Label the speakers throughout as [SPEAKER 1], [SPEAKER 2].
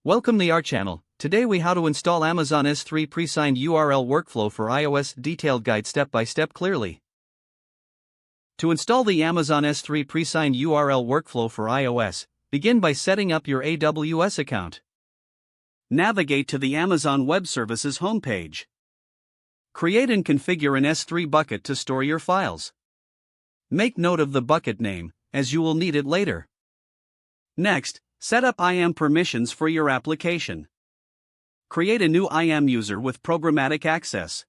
[SPEAKER 1] Welcome to our channel. Today we how to install Amazon S3 Presigned URL workflow for iOS, detailed guide step by step clearly. To install the Amazon S3 Presigned URL workflow for iOS, begin by setting up your AWS account. Navigate to the Amazon Web Services homepage. Create and configure an S3 bucket to store your files. Make note of the bucket name, as you will need it later. Next, set up IAM permissions for your application. Create a new IAM user with programmatic access.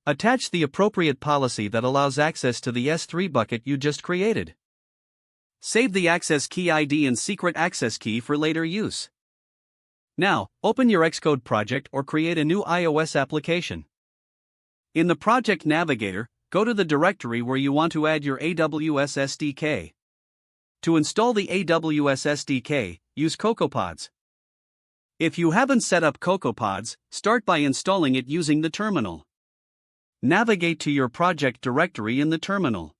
[SPEAKER 1] Attach the appropriate policy that allows access to the S3 bucket you just created. Save the access key ID and secret access key for later use. Now, open your Xcode project or create a new iOS application. In the Project Navigator, go to the directory where you want to add your AWS SDK. To install the AWS SDK, use CocoaPods. If you haven't set up CocoaPods, start by installing it using the terminal. Navigate to your project directory in the terminal.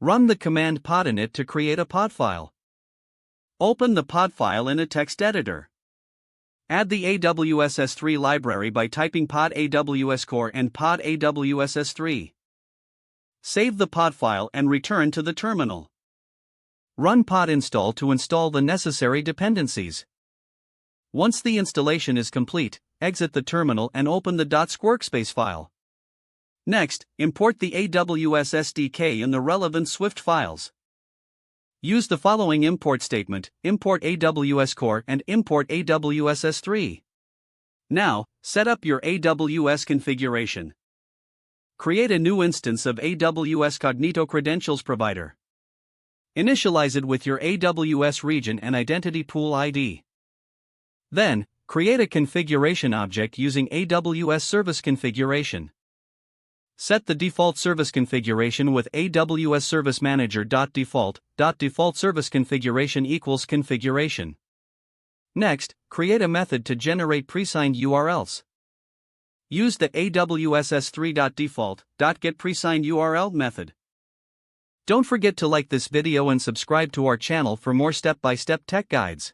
[SPEAKER 1] Run the command pod init to create a pod file. Open the pod file in a text editor. Add the AWS S3 library by typing pod AWS core and pod AWS S3. Save the pod file and return to the terminal. Run pod install to install the necessary dependencies. Once the installation is complete, exit the terminal and open the .squirkspace file. Next, import the AWS SDK in the relevant Swift files. Use the following import statement: import AWS core and import AWS S3. Now, set up your AWS configuration. Create a new instance of AWS Cognito Credentials Provider. Initialize it with your AWS region and identity pool ID. Then, create a configuration object using AWS Service Configuration. Set the default service configuration with AWS Service Manager.default. Default service configuration equals configuration. Next, create a method to generate presigned URLs. Use the AWS S3.default.getPresignedURL method. Don't forget to like this video and subscribe to our channel for more step-by-step tech guides.